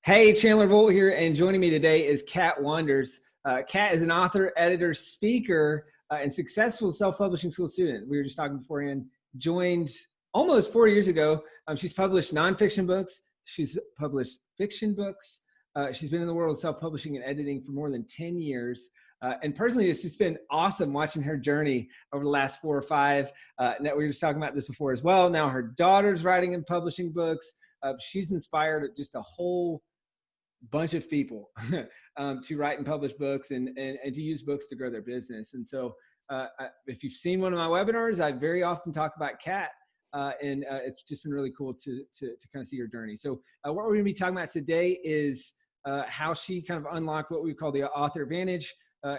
Hey, Chandler Bolt here, and joining me today is Qat Wanders. Qat is an author, editor, speaker, and successful self-publishing school student. We were just talking beforehand. Joined almost 4 years ago. She's published nonfiction books. She's published fiction books. She's been in the world of self-publishing and editing for more than 10 years. And personally, it's just been awesome watching her journey over the last 4 or 5. We were just talking about this before as well. Now her daughter's writing and publishing books. She's inspired just a whole bunch of people to write and publish books and to use books to grow their business. And so if you've seen one of my webinars, I very often talk about Qat, and it's just been really cool to kind of see your journey. So what we're going to be talking about today is how she kind of unlocked what we call the author advantage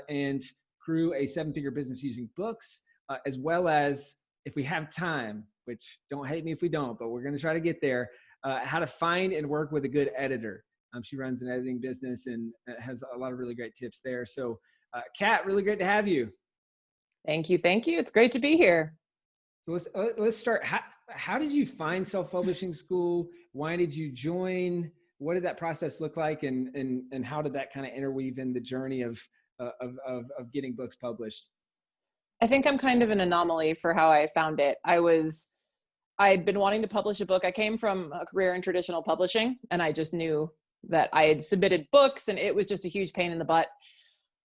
and grew a 7-figure business using books, as well as, if we have time, which don't hate me if we don't, but we're going to try to get there, how to find and work with a good editor. She runs an editing business and has a lot of really great tips there. So Qat, really great to have you. Thank you. Thank you. It's great to be here. So let's start. How did you find self-publishing school? Why did you join? What did that process look like? And how did that kind of interweave in the journey of getting books published? I think I'm kind of an anomaly for how I found it. I'd been wanting to publish a book. I came from a career in traditional publishing, and I just knew that I had submitted books and it was just a huge pain in the butt.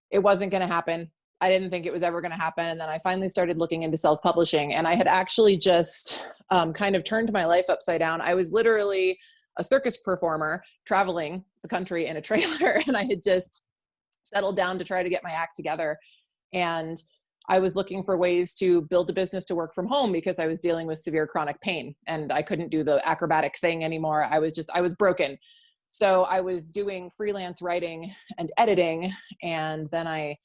It wasn't going to happen. I didn't think it was ever going to happen. And then I finally started looking into self-publishing, and I had actually just kind of turned my life upside down. I was literally a circus performer traveling the country in a trailer, and I had just settled down to try to get my act together. And I was looking for ways to build a business to work from home because I was dealing with severe chronic pain and I couldn't do the acrobatic thing anymore. I was broken. So I was doing freelance writing and editing, and then I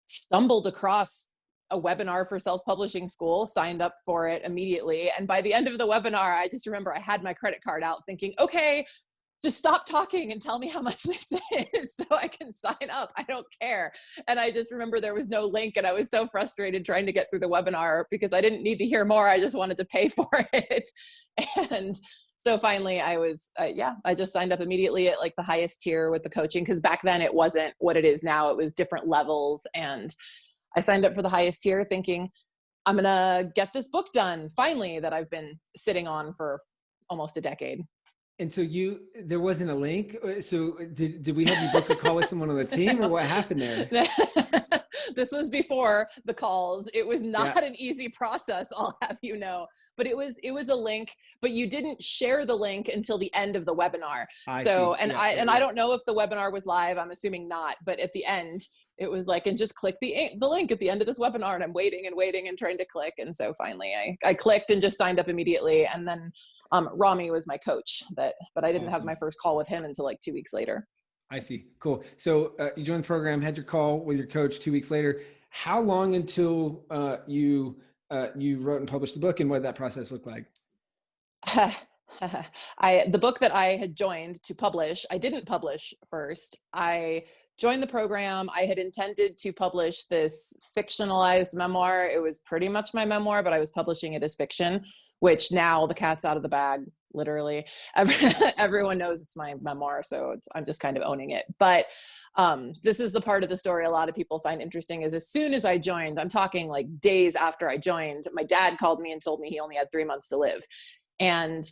stumbled across a webinar for self-publishing school, signed up for it immediately. And by the end of the webinar, I just remember I had my credit card out thinking, okay, just stop talking and tell me how much this is so I can sign up. I don't care. And I just remember there was no link, and I was so frustrated trying to get through the webinar because I didn't need to hear more. I just wanted to pay for it. And so finally I just signed up immediately at like the highest tier with the coaching, because back then it wasn't what it is now. It was different levels. And I signed up for the highest tier thinking, I'm going to get this book done finally that I've been sitting on for almost a decade. And so there wasn't a link. So did we have you book a call with someone on the team, or what happened there? This was before the calls. It was not an easy process, I'll have you know, but it was a link, but you didn't share the link until the end of the webinar. I don't know if the webinar was live. I'm assuming not, but at the end it was like, and just click the link at the end of this webinar, and I'm waiting and trying to click. And so finally I clicked and just signed up immediately. And then Rami was my coach, but I didn't have my first call with him until like 2 weeks later. I see. Cool. So you joined the program, had your call with your coach 2 weeks later. How long until you wrote and published the book, and what did that process look like? The book that I had joined to publish, I didn't publish first. I joined the program. I had intended to publish this fictionalized memoir. It was pretty much my memoir, but I was publishing it as fiction, which now the cat's out of the bag, literally. Everyone knows it's my memoir, so I'm just kind of owning it. But this is the part of the story a lot of people find interesting, is as soon as I joined, I'm talking like days after I joined, my dad called me and told me he only had 3 months to live. And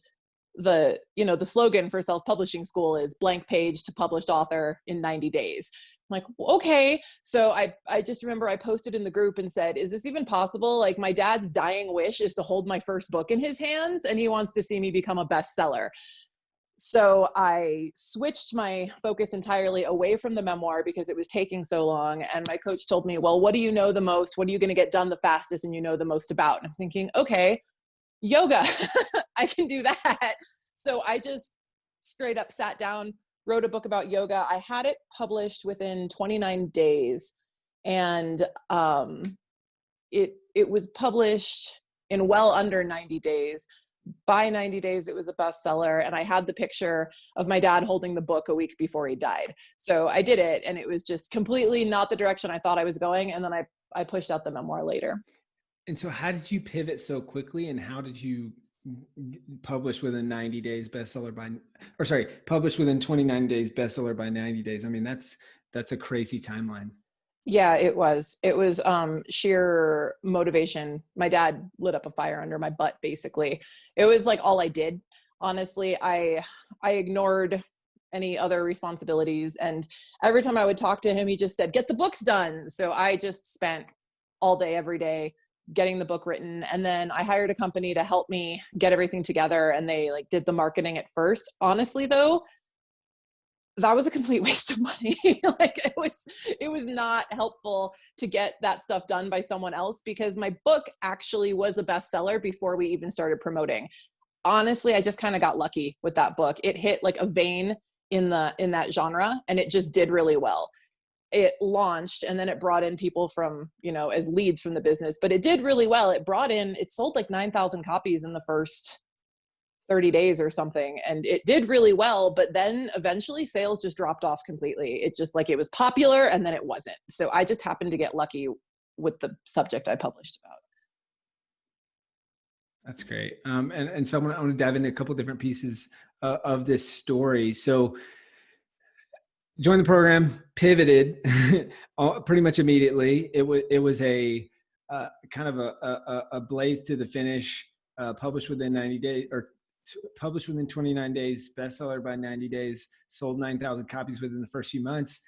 the slogan for self-publishing school is blank page to published author in 90 days. I'm like, okay. So I just remember I posted in the group and said, is this even possible? Like, my dad's dying wish is to hold my first book in his hands, and he wants to see me become a bestseller. So I switched my focus entirely away from the memoir because it was taking so long. And my coach told me, well, what do you know the most? What are you going to get done the fastest and you know the most about? And I'm thinking, okay, yoga, I can do that. So I just straight up sat down, wrote a book about yoga. I had it published within 29 days. And it was published in well under 90 days. By 90 days, it was a bestseller. And I had the picture of my dad holding the book a week before he died. So I did it, and it was just completely not the direction I thought I was going. And then I pushed out the memoir later. And so how did you pivot so quickly, and how did you published within 90 days, bestseller by, or sorry, published within 29 days, bestseller by 90 days. I mean, that's a crazy timeline. Yeah, it was sheer motivation. My dad lit up a fire under my butt, basically. It was like all I did. Honestly, I ignored any other responsibilities, and every time I would talk to him, he just said, get the books done. So I just spent all day, every day getting the book written. And then I hired a company to help me get everything together, and they like did the marketing at first. Honestly though, that was a complete waste of money. Like it was not helpful to get that stuff done by someone else, because my book actually was a bestseller before we even started promoting. Honestly, I just kind of got lucky with that book. It hit like a vein in that genre, and it just did really well. It launched, and then it brought in people from, as leads from the business, but it did really well. It sold like 9,000 copies in the first 30 days or something. And it did really well, but then eventually sales just dropped off completely. It just like, it was popular and then it wasn't. So I just happened to get lucky with the subject I published about. That's great. And so I want to dive into a couple different pieces of this story. So joined the program, pivoted pretty much immediately. It was a kind of a blaze to the finish, published within 90 days, or published within 29 days, bestseller by 90 days, sold 9,000 copies within the first few months.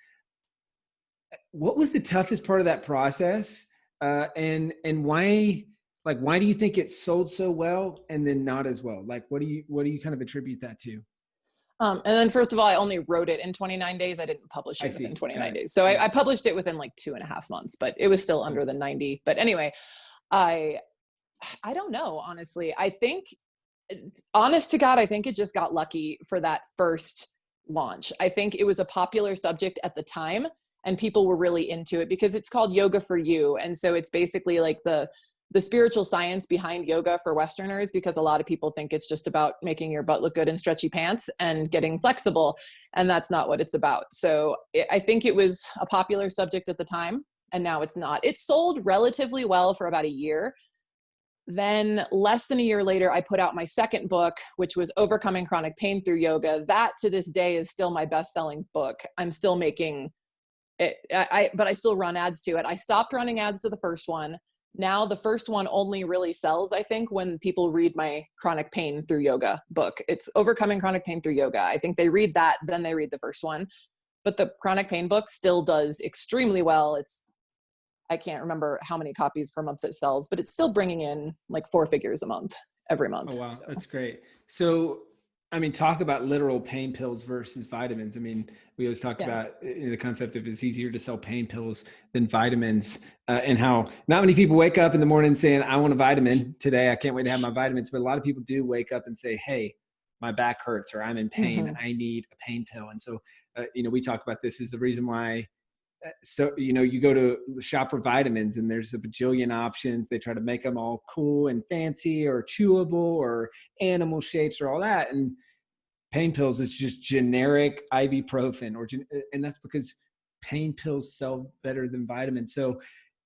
What was the toughest part of that process? And why do you think it sold so well and then not as well? Like, what do you kind of attribute that to? And then first of all, I only wrote it in 29 days. I didn't publish it within 29 days. So I published it within like 2.5 months, but it was still under the 90. But anyway, I don't know, honestly. I think, honest to God, I think it just got lucky for that first launch. I think it was a popular subject at the time and people were really into it because it's called Yoga for You. And so it's basically like the spiritual science behind yoga for Westerners, because a lot of people think it's just about making your butt look good in stretchy pants and getting flexible. And that's not what it's about. So I think it was a popular subject at the time, and now it's not. It sold relatively well for about a year. Then less than a year later, I put out my second book, which was Overcoming Chronic Pain Through Yoga. That to this day is still my best-selling book. I'm still making it, but I still run ads to it. I stopped running ads to the first one. Now the first one only really sells, I think, when people read my Chronic Pain Through Yoga book. It's Overcoming Chronic Pain Through Yoga. I think they read that, then they read the first one. But the chronic pain book still does extremely well. I can't remember how many copies per month it sells, but it's still bringing in like 4 figures a month, every month. Oh, wow. So. That's great. So, I mean, talk about literal pain pills versus vitamins. I mean, we always talk about the concept of it's easier to sell pain pills than vitamins, and how not many people wake up in the morning saying, I want a vitamin today. I can't wait to have my vitamins. But a lot of people do wake up and say, hey, my back hurts, or I'm in pain. Mm-hmm. I need a pain pill. And so, we talk about this is the reason why. So, you go to shop for vitamins and there's a bajillion options. They try to make them all cool and fancy or chewable or animal shapes or all that. And pain pills is just generic ibuprofen, and that's because pain pills sell better than vitamins. So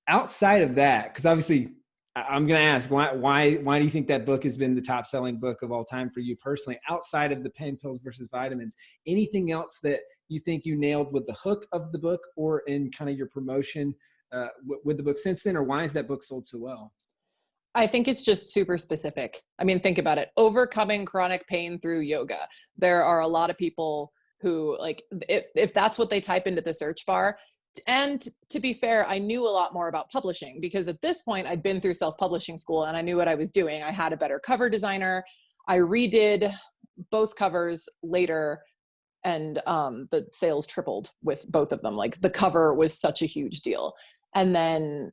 outside of that, because obviously I'm going to ask why do you think that book has been the top selling book of all time for you personally, outside of the pain pills versus vitamins? Anything else that you think you nailed with the hook of the book or in kind of your promotion with the book since then, or why is that book sold so well? I think it's just super specific. I mean, think about it. Overcoming chronic pain through yoga. There are a lot of people who, like, if that's what they type into the search bar. And to be fair, I knew a lot more about publishing because at this point I'd been through self-publishing school and I knew what I was doing. I had a better cover designer. I redid both covers later, and the sales tripled with both of them. Like, the cover was such a huge deal. And then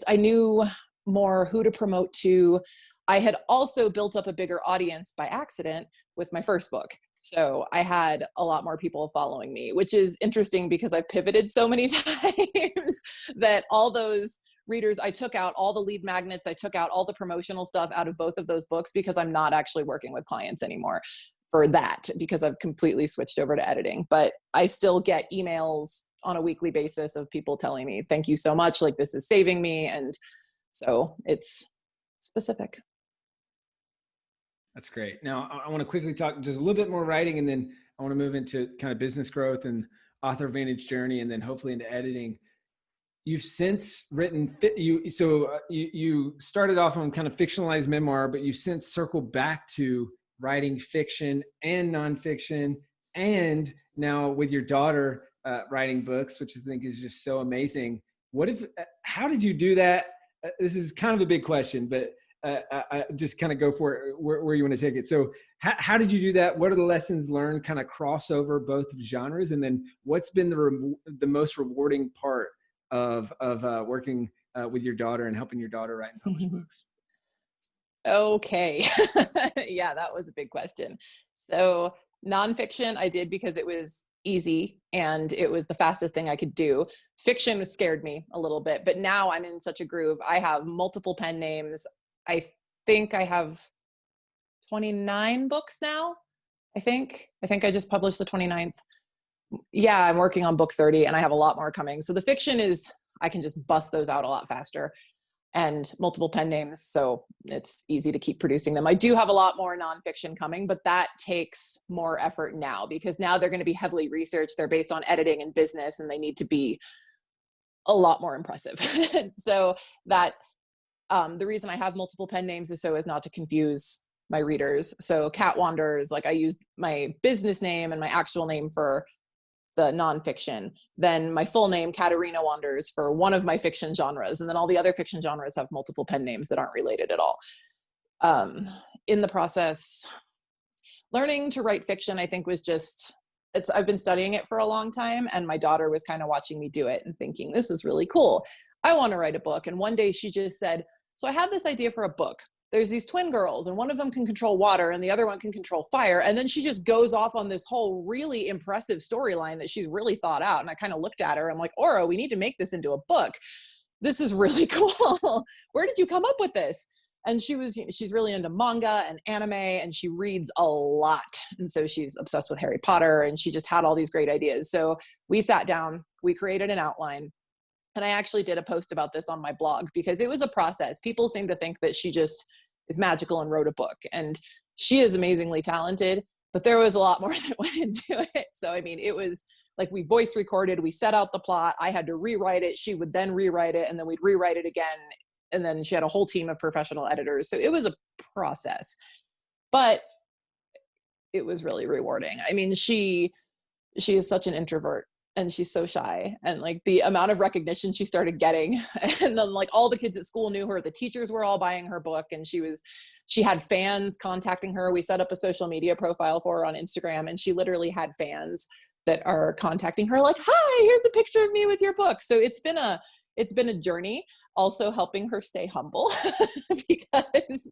I knew more who to promote to. I had also built up a bigger audience by accident with my first book. So I had a lot more people following me, which is interesting because I pivoted so many times that all those readers, I took out all the lead magnets, I took out all the promotional stuff out of both of those books because I'm not actually working with clients anymore for that, because I've completely switched over to editing. But I still get emails on a weekly basis of people telling me, thank you so much, like, this is saving me. And so it's specific. That's great. Now I want to quickly talk just a little bit more writing, and then I want to move into kind of business growth and author advantage journey, and then hopefully into editing. You've since written you started off on kind of fictionalized memoir, but you've since circled back to writing fiction and nonfiction, and now with your daughter writing books, which I think is just so amazing. How did you do that? This is kind of a big question, but I just kind of go for it where you want to take it. So how did you do that? What are the lessons learned, kind of crossover both genres? And then what's been the most rewarding part of working with your daughter and helping your daughter write and publish books? Okay. Yeah, that was a big question. So nonfiction I did because it was easy and it was the fastest thing I could do. Fiction scared me a little bit, but now I'm in such a groove. I have multiple pen names. I think I have 29 books now. I think I just published the 29th. Yeah, I'm working on book 30 and I have a lot more coming. So the fiction is, I can just bust those out a lot faster, and multiple pen names. So it's easy to keep producing them. I do have a lot more nonfiction coming, but that takes more effort now because now they're going to be heavily researched. They're based on editing and business, and they need to be a lot more impressive. So that the reason I have multiple pen names is so as not to confuse my readers. So Qat Wanders, like I used my business name and my actual name for the nonfiction, then my full name, Katerina Wanders, for one of my fiction genres. And then all the other fiction genres have multiple pen names that aren't related at all. In the process, learning to write fiction, I think was just, I've been studying it for a long time, and my daughter was kind of watching me do it and thinking, this is really cool. I want to write a book. And one day she just said, so I have this idea for a book. There's these twin girls and one of them can control water and the other one can control fire. And then she just goes off on this whole really impressive storyline that she's really thought out. And I kind of looked at her, I'm like, Ora, we need to make this into a book. This is really cool. Where did you come up with this? And she's really into manga and anime, and she reads a lot. And so she's obsessed with Harry Potter, and she just had all these great ideas. So we sat down, we created an outline. And I actually did a post about this on my blog because it was a process. People seem to think that she just is magical and wrote a book, and she is amazingly talented, but there was a lot more that went into it. So, I mean, it was like we voice recorded, we set out the plot, I had to rewrite it, she would then rewrite it, and then we'd rewrite it again. And then she had a whole team of professional editors. So it was a process, but it was really rewarding. I mean, she is such an introvert, and she's so shy, and like the amount of recognition she started getting, and then like all the kids at school knew her, the teachers were all buying her book, and she had fans contacting her. We set up a social media profile for her on Instagram, and she literally had fans that are contacting her like, hi, here's a picture of me with your book. So it's been a journey, also helping her stay humble because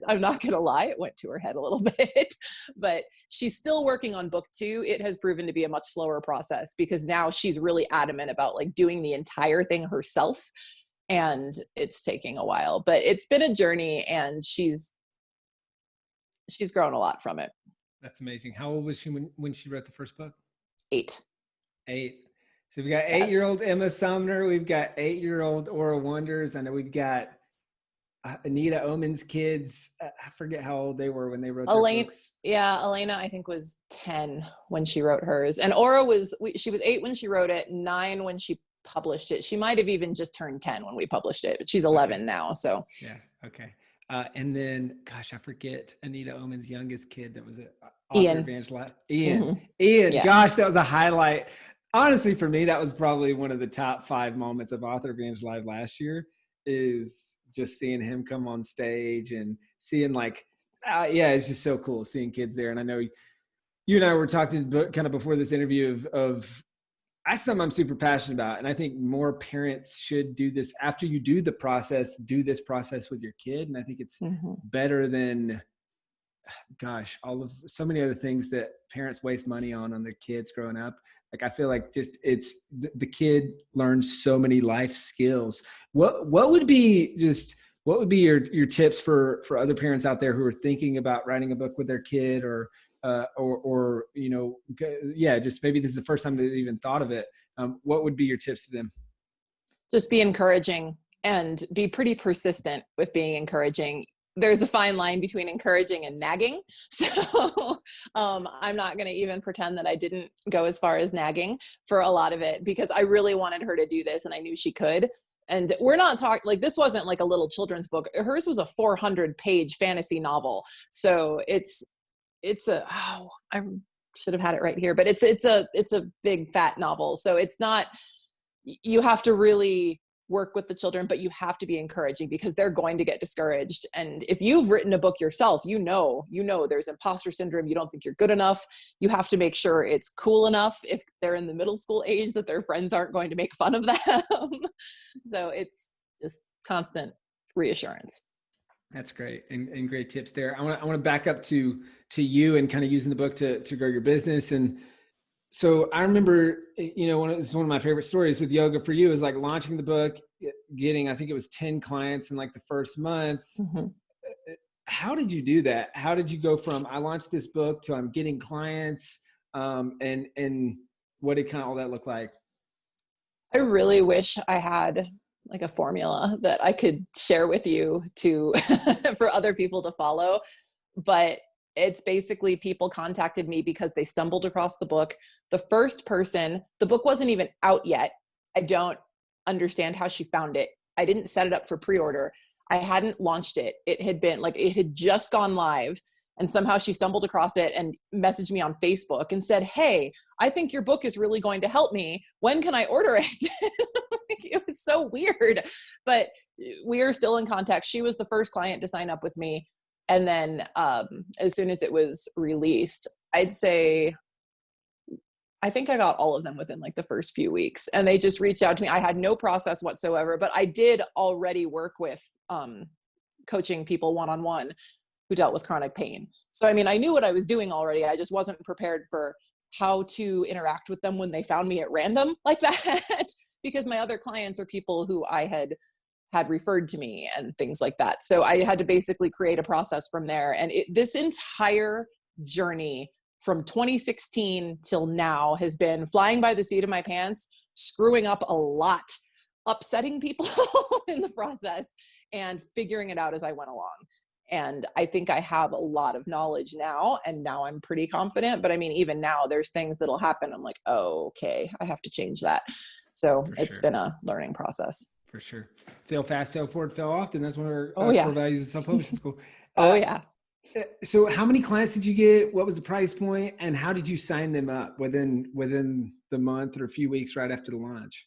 I'm not going to lie, it went to her head a little bit, but she's still working on book 2. It has proven to be a much slower process because now she's really adamant about like doing the entire thing herself, and it's taking a while, but it's been a journey, and she's grown a lot from it. That's amazing. How old was she when she wrote the first book? 8. So we've got 8-year-old Emma Sumner. We've got 8-year-old Ora Wonders. I know we've got Anita Omen's kids. I forget how old they were when they wrote their books. Yeah, Elena, I think, was 10 when she wrote hers. And Ora she was 8 when she wrote it, 9 when she published it. She might have even just turned 10 when we published it, but she's 11 now. So yeah, okay. And then, gosh, I forget Anita Omen's youngest kid that was an author Ian. evangelist. Ian. Mm-hmm. Ian, Yeah. Gosh, that was a highlight. Honestly, for me, that was probably one of the top 5 moments of Author Advantage Live last year, is just seeing him come on stage and seeing like, it's just so cool seeing kids there. And I know you and I were talking kind of before this interview of that's something I'm super passionate about. And I think more parents should do this after you do this process with your kid. And I think it's better than, so many other things that parents waste money on their kids growing up. Like, I feel like just the kid learns so many life skills. What would be your tips for other parents out there who are thinking about writing a book with their kid, or just maybe this is the first time they've even thought of it. What would be your tips to them? Just be encouraging and be pretty persistent with being encouraging. there's a fine line between encouraging and nagging. So I'm not going to even pretend that I didn't go as far as nagging for a lot of it, because I really wanted her to do this and I knew she could. And we're not talking like, this wasn't like a little children's book. Hers was a 400-page fantasy novel. So it's I should have had it right here, but it's a big fat novel. So it's not, you have to really work with the children, but you have to be encouraging, because they're going to get discouraged. And if you've written a book yourself, you know there's imposter syndrome. You don't think you're good enough. You have to make sure it's cool enough if they're in the middle school age that their friends aren't going to make fun of them. So it's just constant reassurance. That's great. And great tips there. I want to back up to you and kind of using the book to grow your business. And so I remember, it's one of my favorite stories with Yoga for You is like launching the book, getting, I think it was 10 clients in like the first month. Mm-hmm. How did you do that? How did you go from, I launched this book to I'm getting clients, and what did kind of all that look like? I really wish I had like a formula that I could share with you to, for other people to follow. But it's basically people contacted me because they stumbled across the book. The first person, the book wasn't even out yet. I don't understand how she found it. I didn't set it up for pre-order. I hadn't launched it. It had just gone live, and somehow she stumbled across it and messaged me on Facebook and said, "Hey, I think your book is really going to help me. When can I order it?" It was so weird, but we are still in contact. She was the first client to sign up with me. And then as soon as it was released, I'd say, I think I got all of them within like the first few weeks, and they just reached out to me. I had no process whatsoever, but I did already work with coaching people one-on-one who dealt with chronic pain. So, I mean, I knew what I was doing already. I just wasn't prepared for how to interact with them when they found me at random like that, because my other clients are people who I had referred to me and things like that. So I had to basically create a process from there. And this entire journey from 2016 till now has been flying by the seat of my pants, screwing up a lot, upsetting people in the process, and figuring it out as I went along. And I think I have a lot of knowledge now, and now I'm pretty confident. But I mean, even now there's things that'll happen. I'm like, oh, okay, I have to change that. So it's been a learning process. For sure. Fail fast, fail forward, fail often. That's one of our core values in self-publishing school. Yeah. So how many clients did you get? What was the price point? And how did you sign them up within the month or a few weeks right after the launch?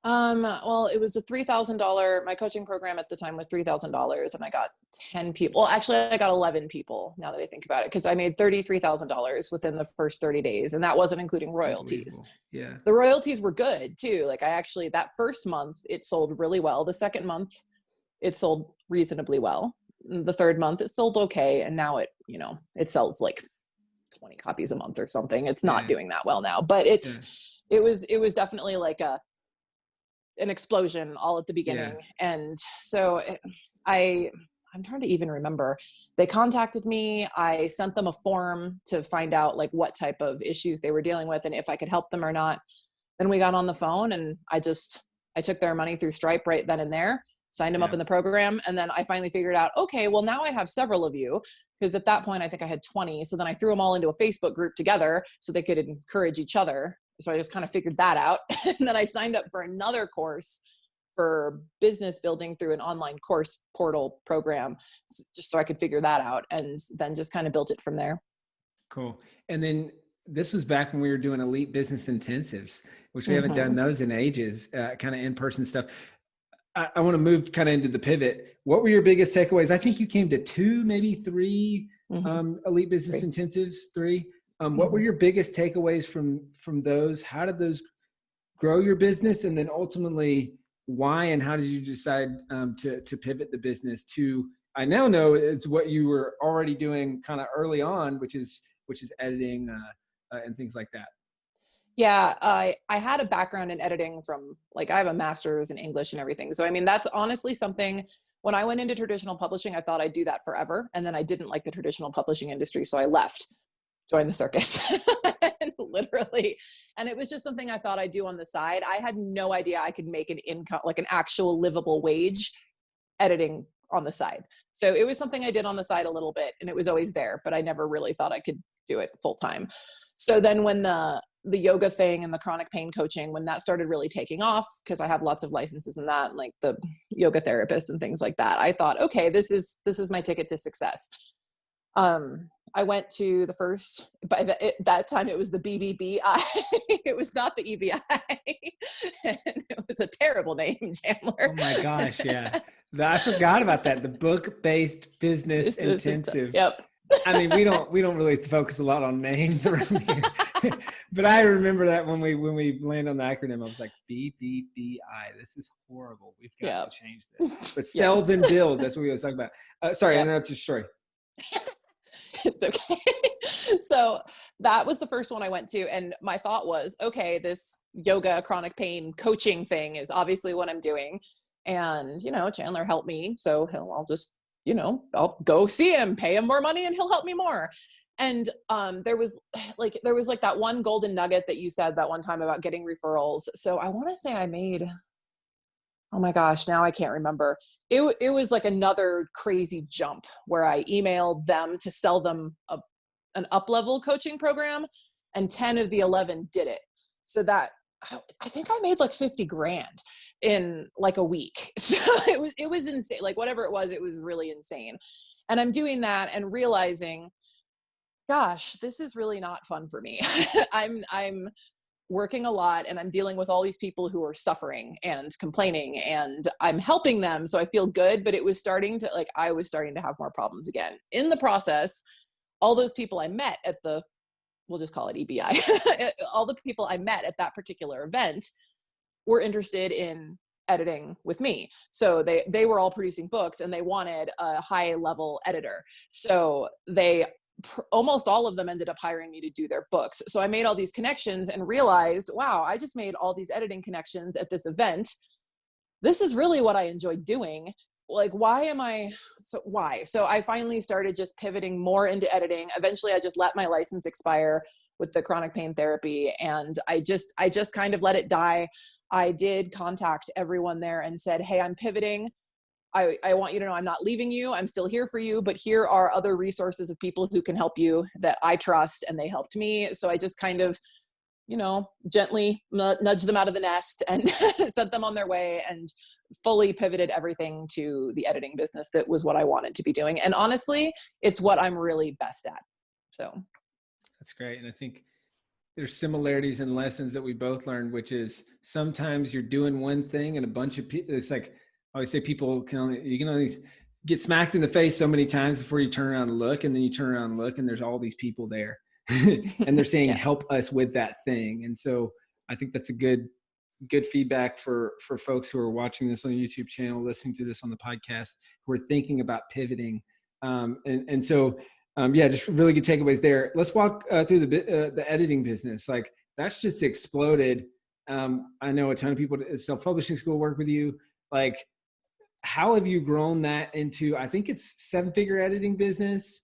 Well, it was a $3,000. My coaching program at the time was $3,000, and I got 10 people. Well, actually I got 11 people now that I think about it, because I made $33,000 within the first 30 days. And that wasn't including royalties. Yeah. The royalties were good too. Like that first month it sold really well. The second month it sold reasonably well. The third month it sold okay. And now it sells like 20 copies a month or something. It's not doing that well now, but it was definitely like an explosion all at the beginning. Yeah. And so I'm trying to even remember. They contacted me. I sent them a form to find out like what type of issues they were dealing with and if I could help them or not. Then we got on the phone, and I took their money through Stripe right then and there, signed them up in the program. And then I finally figured out, okay, well now I have several of you, because at that point I think I had 20. So then I threw them all into a Facebook group together so they could encourage each other. So I just kind of figured that out. And then I signed up for another course for business building through an online course portal program, just so I could figure that out, and then just kind of built it from there. Cool. And then this was back when we were doing elite business intensives, which we haven't done those in ages, kind of in-person stuff. I want to move kind of into the pivot. What were your biggest takeaways? I think you came to 2, maybe 3 elite business intensives, 3. What were your biggest takeaways from those? How did those grow your business? And then ultimately, why and how did you decide to pivot the business to, I now know it's what you were already doing kind of early on, which is editing and things like that. Yeah, I had a background in editing from, like, I have a master's in English and everything. So, I mean, that's honestly something, when I went into traditional publishing, I thought I'd do that forever. And then I didn't like the traditional publishing industry. So I left, joined the circus, literally. And it was just something I thought I'd do on the side. I had no idea I could make an income, like an actual livable wage, editing on the side. So it was something I did on the side a little bit, and it was always there, but I never really thought I could do it full time. So then when the yoga thing and the chronic pain coaching, when that started really taking off, because I have lots of licenses in that, like the yoga therapist and things like that, I thought, okay, this is my ticket to success. I went to the first, that time it was the BBBI. It was not the EBI. And it was a terrible name, Chandler. Oh my gosh. Yeah. I forgot about that. The Book-Based Business Intensive. Yep. I mean, we don't really focus a lot on names around here, but I remember that when we landed on the acronym, I was like, BBBI, this is horrible. We've got to change this. But sell then build. That's what we always talk about. Sorry, I interrupted your story. It's okay. So that was the first one I went to. And my thought was, okay, this yoga chronic pain coaching thing is obviously what I'm doing. And, Chandler helped me. So I'll just, I'll go see him, pay him more money, and he'll help me more. And there was like that one golden nugget that you said that one time about getting referrals. So I want to say I made, oh my gosh, now I can't remember. It was like another crazy jump where I emailed them to sell them an up-level coaching program, and 10 of the 11 did it. So that, I think I made like 50 grand in like a week. So it was insane. Like whatever it was really insane. And I'm doing that and realizing, gosh, this is really not fun for me. I'm working a lot, and I'm dealing with all these people who are suffering and complaining, and I'm helping them. So I feel good, but I was starting to have more problems again. In the process, all those people I met at we'll just call it EBI, all the people I met at that particular event were interested in editing with me. So they were all producing books, and they wanted a high level editor. So almost all of them ended up hiring me to do their books. So I made all these connections and realized, wow, I just made all these editing connections at this event. This is really what I enjoy doing. Like, why? So I finally started just pivoting more into editing. Eventually I just let my license expire with the chronic pain therapy, and I just kind of let it die. I did contact everyone there and said, hey, I'm pivoting. I want you to know I'm not leaving you. I'm still here for you, but here are other resources of people who can help you that I trust, and they helped me. So I just kind of, gently nudged them out of the nest and sent them on their way, and fully pivoted everything to the editing business. That was what I wanted to be doing. And honestly, it's what I'm really best at. So that's great. And I think there's similarities and lessons that we both learned, which is sometimes you're doing one thing and a bunch of people, it's like, I always say you can only get smacked in the face so many times before you turn around and look, and then you turn around and look, and there's all these people there and they're saying, help us with that thing. And so I think that's a good feedback for folks who are watching this on the YouTube channel, listening to this on the podcast, who are thinking about pivoting. So just really good takeaways there. Let's walk through the editing business. Like that's just exploded. I know a ton of people at self-publishing school work with you. Like, how have you grown that into, I think it's 7-figure editing business.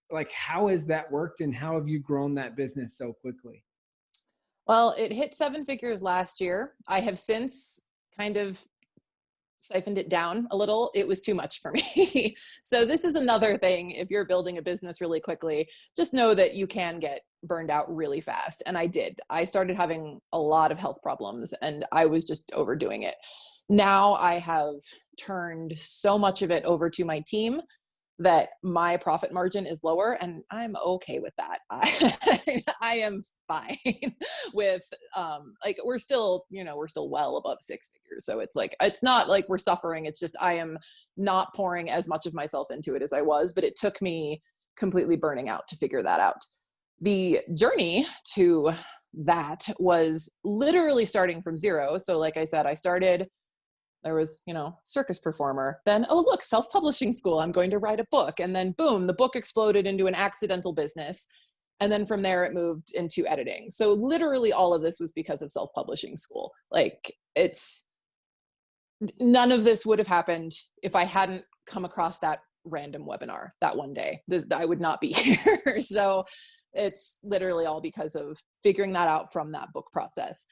Like, how has that worked, and how have you grown that business so quickly? Well, it hit 7 figures last year. I have since kind of siphoned it down a little. It was too much for me. So this is another thing. If you're building a business really quickly, just know that you can get burned out really fast. And I did. I started having a lot of health problems, and I was just overdoing it. Now I have turned so much of it over to my team that my profit margin is lower, and I'm okay with that. I am fine with, we're still well above 6 figures. So it's like, it's not like we're suffering. It's just, I am not pouring as much of myself into it as I was, but it took me completely burning out to figure that out. The journey to that was literally starting from zero. So like I said, there was, circus performer, then, oh, look, self-publishing school, I'm going to write a book. And then boom, the book exploded into an accidental business. And then from there it moved into editing. So literally all of this was because of self-publishing school. Like none of this would have happened if I hadn't come across that random webinar that one day. I would not be here. So it's literally all because of figuring that out from that book process.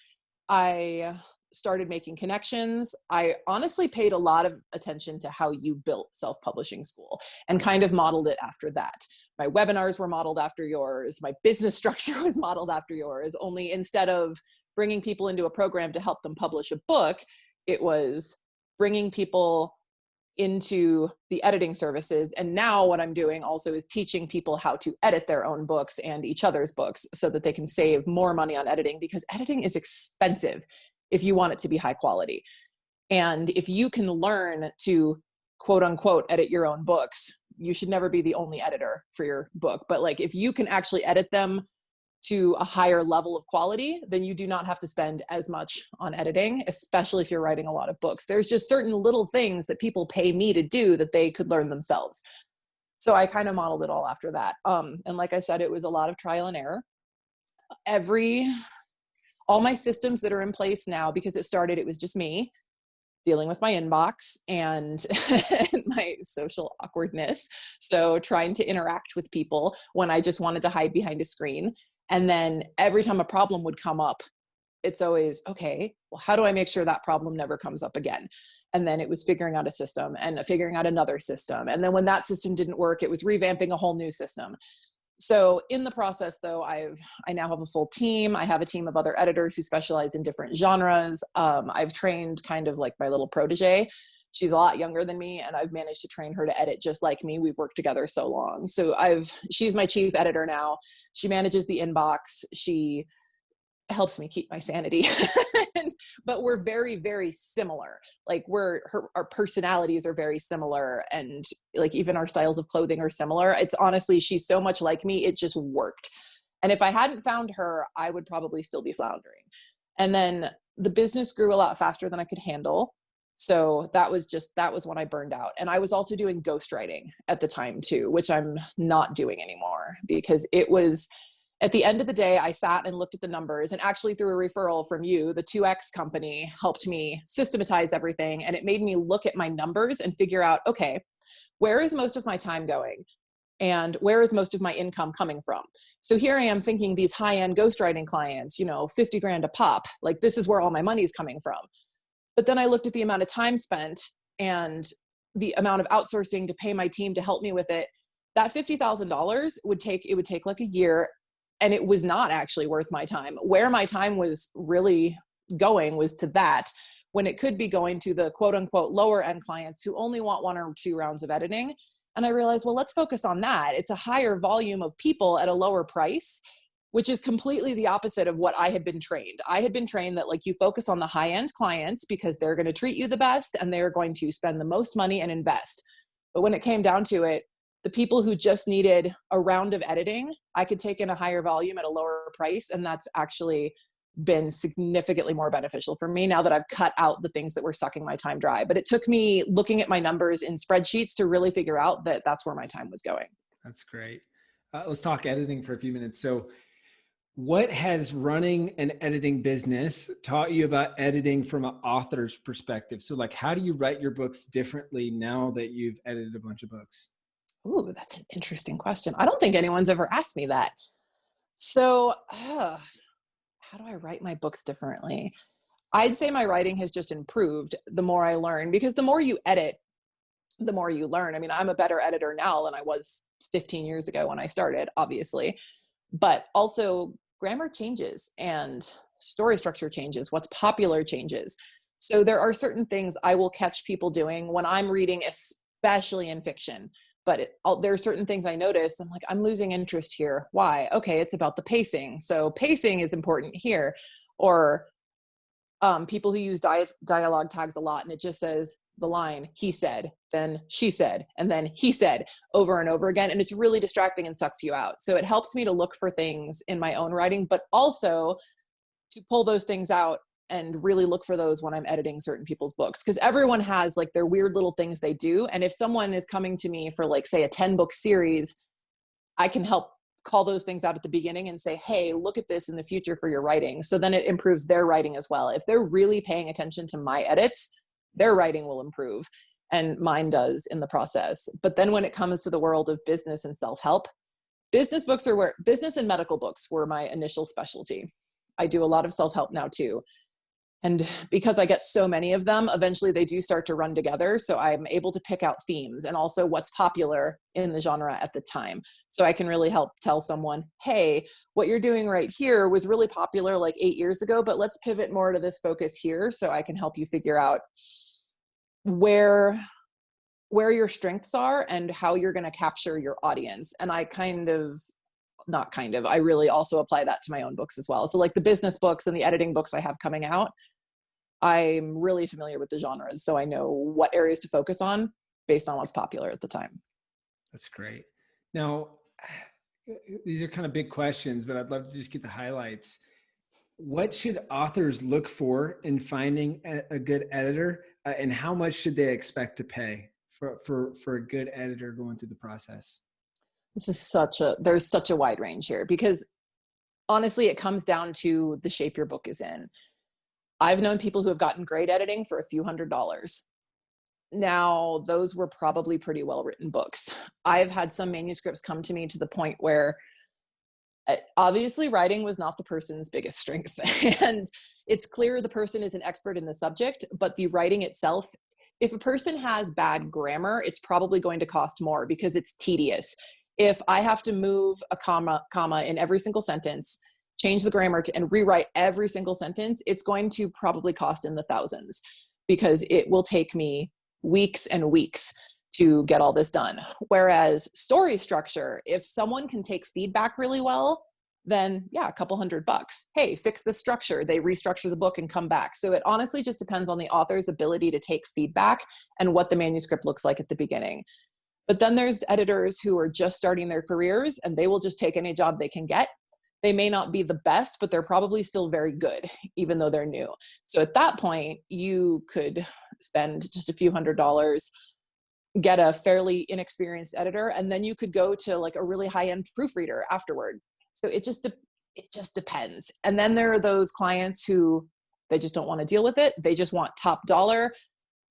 I started making connections, I honestly paid a lot of attention to how you built self-publishing school and kind of modeled it after that. My webinars were modeled after yours. My business structure was modeled after yours, only instead of bringing people into a program to help them publish a book, it was bringing people into the editing services. And now what I'm doing also is teaching people how to edit their own books and each other's books so that they can save more money on editing, because editing is expensive if you want it to be high quality. And if you can learn to quote unquote edit your own books, you should never be the only editor for your book. But like, if you can actually edit them to a higher level of quality, then you do not have to spend as much on editing, especially if you're writing a lot of books. There's just certain little things that people pay me to do that they could learn themselves. So I kind of modeled it all after that. And like I said, it was a lot of trial and error. All my systems that are in place now, because it was just me dealing with my inbox and my social awkwardness. So trying to interact with people when I just wanted to hide behind a screen. And then every time a problem would come up, it's always, okay, well, how do I make sure that problem never comes up again? And then it was figuring out a system and figuring out another system. And then when that system didn't work, it was revamping a whole new system. So in the process though, I now have a full team. I have a team of other editors who specialize in different genres. I've trained kind of like my little protege. She's a lot younger than me, and I've managed to train her to edit just like me. We've worked together so long. So she's my chief editor now. She manages the inbox. She helps me keep my sanity. But we're very, very similar. Like our personalities are very similar. And like even our styles of clothing are similar. It's honestly, she's so much like me. It just worked. And if I hadn't found her, I would probably still be floundering. And then the business grew a lot faster than I could handle. So that was when I burned out. And I was also doing ghostwriting at the time too, which I'm not doing anymore, because it was, at the end of the day, I sat and looked at the numbers, and actually through a referral from you, the 2X company helped me systematize everything. And it made me look at my numbers and figure out, okay, where is most of my time going? And where is most of my income coming from? So here I am thinking these high-end ghostwriting clients, 50 grand a pop, like this is where all my money is coming from. But then I looked at the amount of time spent and the amount of outsourcing to pay my team to help me with it. That $50,000 would take like a year, and it was not actually worth my time. Where my time was really going was to that, when it could be going to the quote unquote lower end clients who only want 1 or 2 rounds of editing. And I realized, well, let's focus on that. It's a higher volume of people at a lower price, which is completely the opposite of what I had been trained. I had been trained that like you focus on the high-end clients because they're going to treat you the best and they're going to spend the most money and invest. But when it came down to it, the people who just needed a round of editing, I could take in a higher volume at a lower price. And that's actually been significantly more beneficial for me now that I've cut out the things that were sucking my time dry. But it took me looking at my numbers in spreadsheets to really figure out that that's where my time was going. That's great. Let's talk editing for a few minutes. So what has running an editing business taught you about editing from an author's perspective? So like, how do you write your books differently now that you've edited a bunch of books? Ooh, that's an interesting question. I don't think anyone's ever asked me that. So how do I write my books differently? I'd say my writing has just improved the more I learn, because the more you edit, the more you learn. I mean, I'm a better editor now than I was 15 years ago when I started, obviously, but also grammar changes and story structure changes. What's popular changes. So there are certain things I will catch people doing when I'm reading, especially in fiction. But there are certain things I notice. I'm like, I'm losing interest here. Why? Okay, it's about the pacing. So pacing is important here. Or people who use dialogue tags a lot, and it just says the line, he said, then she said, and then he said, over and over again. And it's really distracting and sucks you out. So it helps me to look for things in my own writing, but also to pull those things out and really look for those when I'm editing certain people's books. Because everyone has like their weird little things they do. And if someone is coming to me for like, say, a 10-book series, I can help call those things out at the beginning and say, hey, look at this in the future for your writing. So then it improves their writing as well. If they're really paying attention to my edits, their writing will improve, and mine does in the process. But then when it comes to the world of business and self-help, business and medical books were my initial specialty. I do a lot of self-help now too. And because I get so many of them, eventually they do start to run together. So I'm able to pick out themes and also what's popular in the genre at the time. So I can really help tell someone, hey, what you're doing right here was really popular like 8 years ago, but let's pivot more to this focus here. So I can help you figure out where your strengths are and how you're going to capture your audience. And I really also apply that to my own books as well. So like the business books and the editing books I have coming out, I'm really familiar with the genres, so I know what areas to focus on based on what's popular at the time. That's great. Now, these are kind of big questions, but I'd love to just get the highlights. What should authors look for in finding a good editor, and how much should they expect to pay for a good editor going through the process? There's such a wide range here, because honestly, it comes down to the shape your book is in. I've known people who have gotten great editing for a few $100s. Now, those were probably pretty well-written books. I've had some manuscripts come to me to the point where obviously writing was not the person's biggest strength. And it's clear the person is an expert in the subject, but the writing itself, if a person has bad grammar, it's probably going to cost more because it's tedious. If I have to move a comma in every single sentence, change the grammar and rewrite every single sentence, it's going to probably cost in the thousands, because it will take me weeks and weeks to get all this done. Whereas story structure, if someone can take feedback really well, then yeah, a couple $100. Hey, fix the structure. They restructure the book and come back. So it honestly just depends on the author's ability to take feedback and what the manuscript looks like at the beginning. But then there's editors who are just starting their careers and they will just take any job they can get. They may not be the best, but they're probably still very good, even though they're new. So at that point, you could spend just a few $100s, get a fairly inexperienced editor, and then you could go to like a really high-end proofreader afterward. So it just depends. And then there are those clients who they just don't want to deal with it. They just want top dollar,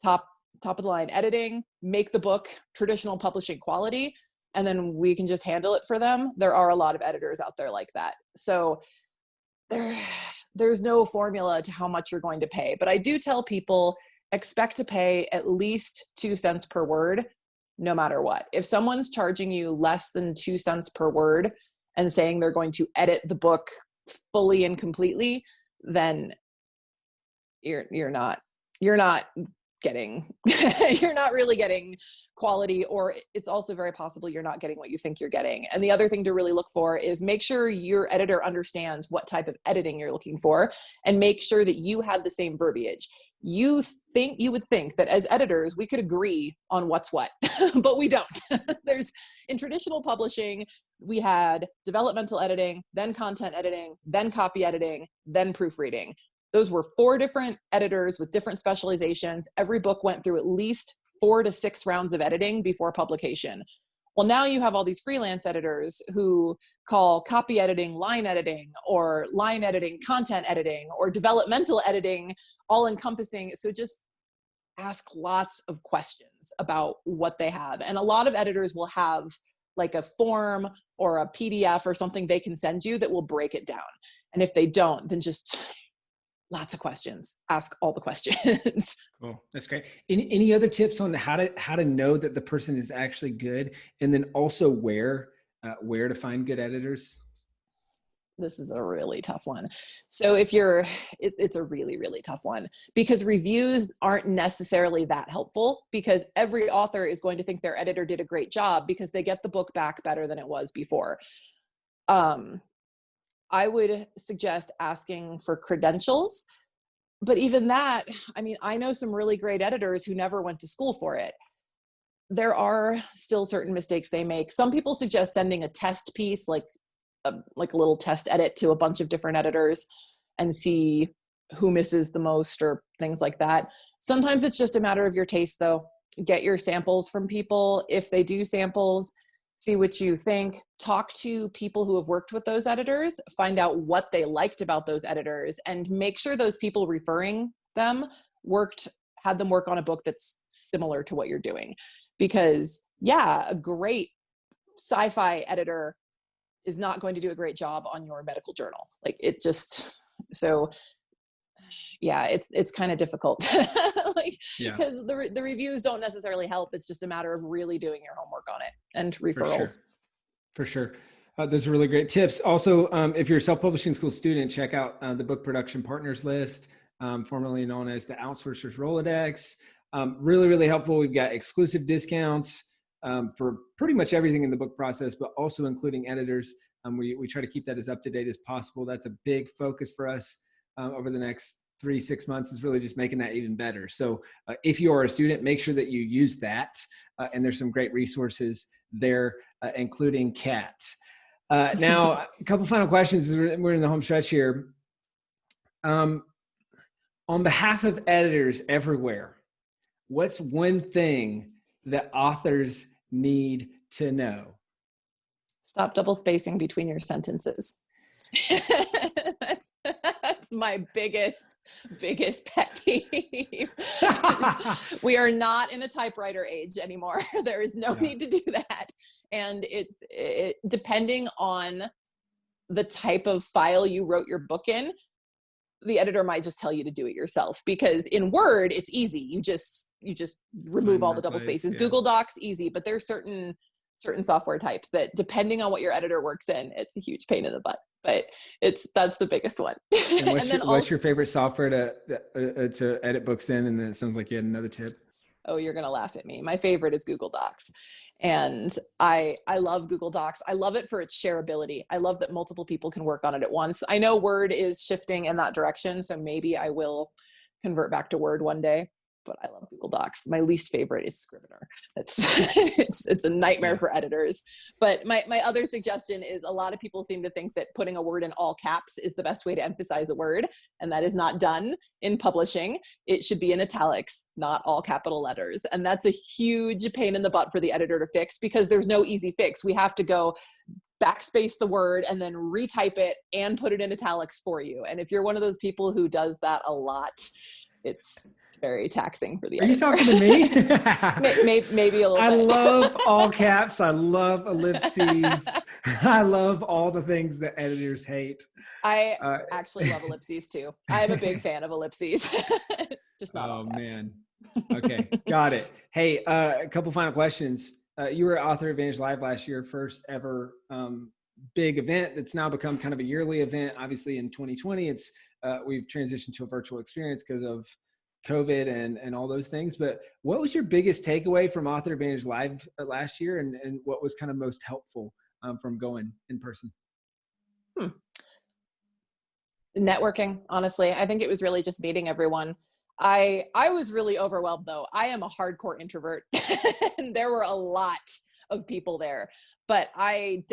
top of the line editing, make the book traditional publishing quality, and then we can just handle it for them. There are a lot of editors out there like that. So there's no formula to how much you're going to pay. But I do tell people, expect to pay at least 2 cents per word, no matter what. If someone's charging you less than 2 cents per word and saying they're going to edit the book fully and completely, then you're not getting you're not really getting quality, or it's also very possible you're not getting what you think you're getting. And the other thing to really look for is make sure your editor understands what type of editing you're looking for, and make sure that you have the same verbiage. You would think that as editors we could agree on what's what, but we don't. In traditional publishing, we had developmental editing, then content editing, then copy editing, then proofreading. Those were 4 different editors with different specializations. Every book went through at least 4 to 6 rounds of editing before publication. Well, now you have all these freelance editors who call copy editing line editing, or line editing content editing, or developmental editing all encompassing. So just ask lots of questions about what they have. And a lot of editors will have like a form or a PDF or something they can send you that will break it down. And if they don't, then just lots of questions. Ask all the questions. Cool. That's great. Any other tips on how to know that the person is actually good, and then also where to find good editors? This is a really tough one. So it's a really, really tough one, because reviews aren't necessarily that helpful, because every author is going to think their editor did a great job because they get the book back better than it was before. I would suggest asking for credentials, but even that, I mean, I know some really great editors who never went to school for it. There are still certain mistakes they make. Some people suggest sending a test piece, like a little test edit, to a bunch of different editors and see who misses the most or things like that. Sometimes it's just a matter of your taste, though. Get your samples from people. If they do samples, see what you think. Talk to people who have worked with those editors, find out what they liked about those editors, and make sure those people referring them had them work on a book that's similar to what you're doing. Because yeah, a great sci-fi editor is not going to do a great job on your medical journal. So Yeah, it's kind of difficult. Like, Yeah, because the reviews don't necessarily help. It's just a matter of really doing your homework on it and for sure. referrals. For sure. Those are really great tips. Also, if you're a self-publishing school student, check out the Book Production Partners List, formerly known as the Outsourcers Rolodex. Really, really helpful. We've got exclusive discounts for pretty much everything in the book process, but also including editors. We try to keep that as up to date as possible. That's a big focus for us over the next 3-6 months, is really just making that even better. So if you are a student, make sure that you use that. And there's some great resources there, including Qat. Now, a couple final questions as we're in the home stretch here. On behalf of editors everywhere, what's one thing that authors need to know? Stop double spacing between your sentences. That's my biggest pet peeve. We are not in a typewriter age anymore. There is no need to do that. And it's depending on the type of file you wrote your book in, the editor might just tell you to do it yourself, because in Word, it's easy. You just remove all the double spaces. Google Docs, easy, but there's certain software types that, depending on what your editor works in, it's a huge pain in the butt. But that's the biggest one. And what's your favorite software to edit books in? And then it sounds like you had another tip. Oh, you're gonna laugh at me. My favorite is Google Docs. And I love Google Docs. I love it for its shareability. I love that multiple people can work on it at once. I know Word is shifting in that direction, so maybe I will convert back to Word one day, but I love Google Docs. My least favorite is Scrivener. It's a nightmare for editors. But my other suggestion is, a lot of people seem to think that putting a word in all caps is the best way to emphasize a word, and that is not done in publishing. It should be in italics, not all capital letters. And that's a huge pain in the butt for the editor to fix, because there's no easy fix. We have to go backspace the word and then retype it and put it in italics for you. And if you're one of those people who does that a lot, it's very taxing for the editor. Are you talking to me? Maybe a little bit. I love all caps. I love ellipses. I love all the things that editors hate. I actually love ellipses too. I'm a big fan of ellipses. Just not all caps. Man. Okay, got it. Hey, a couple final questions. You were author of Advantage Live last year, first ever big event that's now become kind of a yearly event. Obviously in 2020, we've transitioned to a virtual experience because of COVID and all those things. But what was your biggest takeaway from Author Advantage Live last year, and what was kind of most helpful from going in person? Networking, honestly. I think it was really just meeting everyone. I was really overwhelmed though. I am a hardcore introvert and there were a lot of people there, but I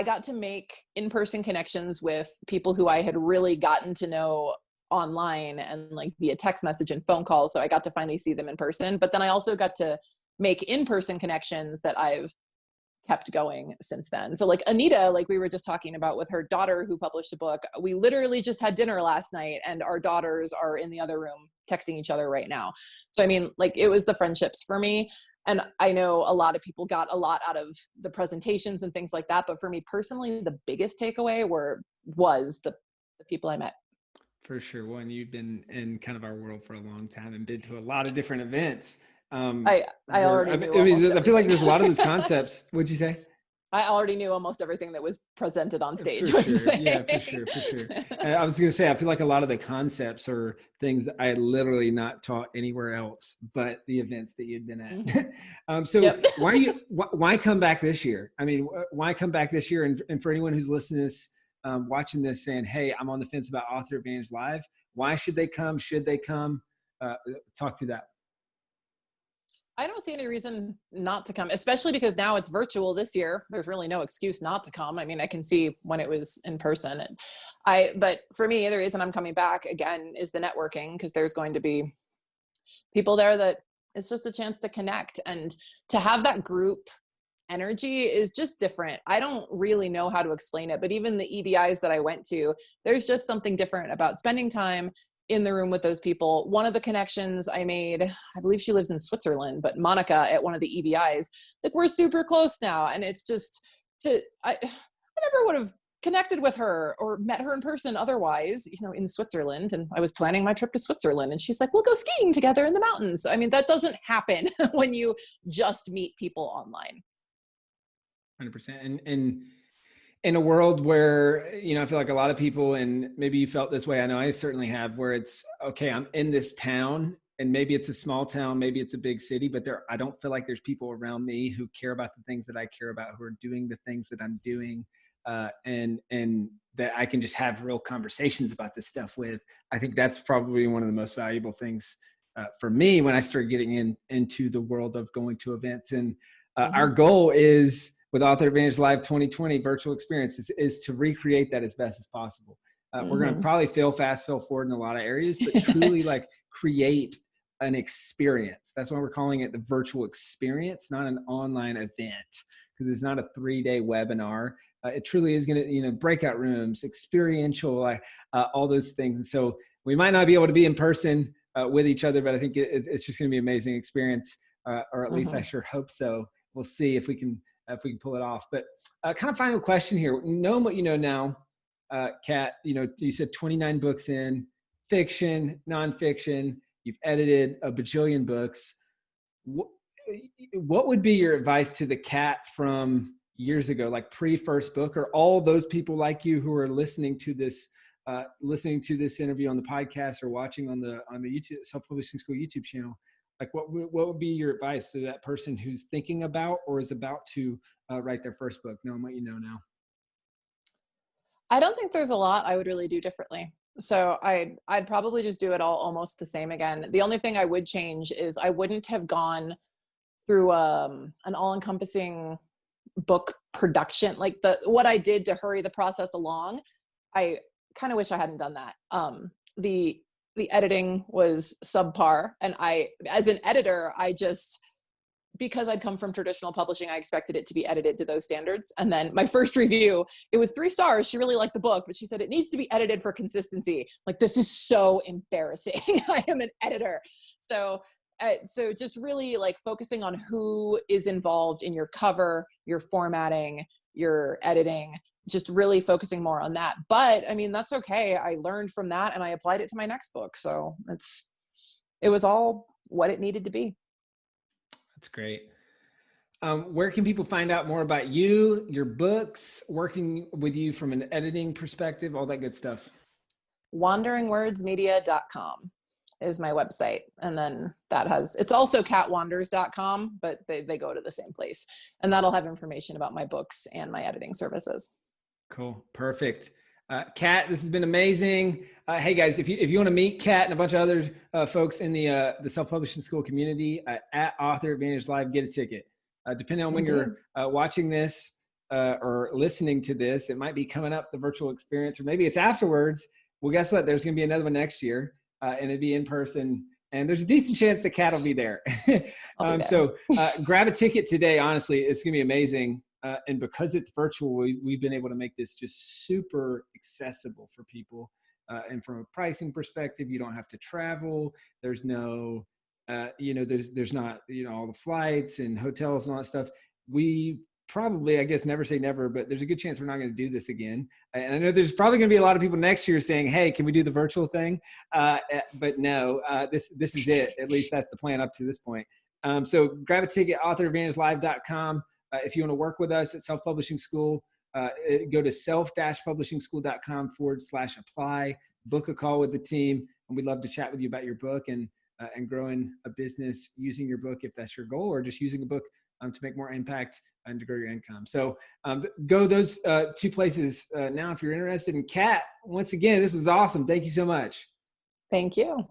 got to make in-person connections with people who I had really gotten to know online and like via text message and phone calls. So I got to finally see them in person, but then I also got to make in-person connections that I've kept going since then. So like Anita, like we were just talking about with her daughter who published a book, we literally just had dinner last night and our daughters are in the other room texting each other right now. So I mean, like it was the friendships for me. And I know a lot of people got a lot out of the presentations and things like that. But for me personally, the biggest takeaway was the people I met. For sure. Well, and you've been in kind of our world for a long time and been to a lot of different events. I already knew. I feel like there's a lot of those concepts. What'd you say? I already knew almost everything that was presented on stage. For sure. Yeah, for sure. I was going to say, I feel like a lot of the concepts are things that I literally not taught anywhere else but the events that you'd been at. Why come back this year? I mean, why come back this year? And for anyone who's listening to this, watching this saying, hey, I'm on the fence about Author Advantage Live, why should they come? Should they come? Talk through that. I don't see any reason not to come, especially because now it's virtual this year. There's really no excuse not to come. I mean, I can see when it was in person. But for me, the reason I'm coming back again is the networking, because there's going to be people there that it's just a chance to connect, and to have that group energy is just different. I don't really know how to explain it, but even the EBIs that I went to, there's just something different about spending time in the room with those people. One of the connections I made, I believe she lives in Switzerland, but Monica at one of the EBIs, like we're super close now. And it's just I never would have connected with her or met her in person otherwise, in Switzerland. And I was planning my trip to Switzerland and she's like, we'll go skiing together in the mountains. I mean, that doesn't happen when you just meet people online. 100%. And in a world where, I feel like a lot of people, and maybe you felt this way, I know I certainly have, where it's, okay, I'm in this town and maybe it's a small town, maybe it's a big city, but I don't feel like there's people around me who care about the things that I care about, who are doing the things that I'm doing. And that I can just have real conversations about this stuff with. I think that's probably one of the most valuable things for me when I started getting into the world of going to events. And our goal is, with Author Advantage Live 2020 virtual experience, is to recreate that as best as possible. We're going to probably fail fast, fail forward in a lot of areas, but truly like create an experience. That's why we're calling it the virtual experience, not an online event, because it's not a 3-day webinar. It truly is going to, breakout rooms, experiential, all those things. And so we might not be able to be in person with each other, but I think it's just going to be an amazing experience, or at least I sure hope so. We'll see if we can pull it off. But kind of final question here. Knowing what you know now, Qat, you said 29 books in, fiction, nonfiction. You've edited a bajillion books. What would be your advice to the Qat from years ago, like pre-first book, or all those people like you who are listening to this interview on the podcast or watching on the YouTube Self-Publishing School YouTube channel? Like what would be your advice to that person who's thinking about or is about to write their first book, knowing what you know now? I don't think there's a lot I would really do differently. So I'd probably just do it all almost the same again. The only thing I would change is I wouldn't have gone through an all-encompassing book production. Like what I did to hurry the process along, I kind of wish I hadn't done that. The editing was subpar. And as an editor, because I'd come from traditional publishing, I expected it to be edited to those standards. And then my first review, it was 3 stars. She really liked the book, but she said it needs to be edited for consistency. Like, this is so embarrassing. I am an editor. So just really like focusing on who is involved in your cover, your formatting, your editing, just really focusing more on that. But I mean, that's okay. I learned from that and I applied it to my next book. So it was all what it needed to be. That's great. Where can people find out more about you, your books, working with you from an editing perspective, all that good stuff? wanderingwordsmedia.com is my website. And then it's also qatwanders.com, but they go to the same place. And that'll have information about my books and my editing services. Cool. Perfect. Qat, this has been amazing. Hey guys, if you want to meet Qat and a bunch of other folks in the Self-Publishing School community, at Author Advantage Live, get a ticket. Depending on when you're watching this or listening to this, it might be coming up, the virtual experience, or maybe it's afterwards. Well, guess what? There's going to be another one next year, and it'd be in person. And there's a decent chance the Qat will be there. So grab a ticket today. Honestly, it's going to be amazing. And because it's virtual, we've been able to make this just super accessible for people. And from a pricing perspective, you don't have to travel. There's no, there's not, all the flights and hotels and all that stuff. We probably, I guess, never say never, but there's a good chance we're not going to do this again. And I know there's probably going to be a lot of people next year saying, hey, can we do the virtual thing? But no, this is it. At least that's the plan up to this point. So grab a ticket, authoradvantagelive.com. If you want to work with us at Self-Publishing School, go to self-publishingschool.com/apply, book a call with the team, and we'd love to chat with you about your book and growing a business using your book if that's your goal, or just using a book to make more impact and to grow your income. So go those 2 places now if you're interested. In Qat, once again, this is awesome. Thank you so much. Thank you.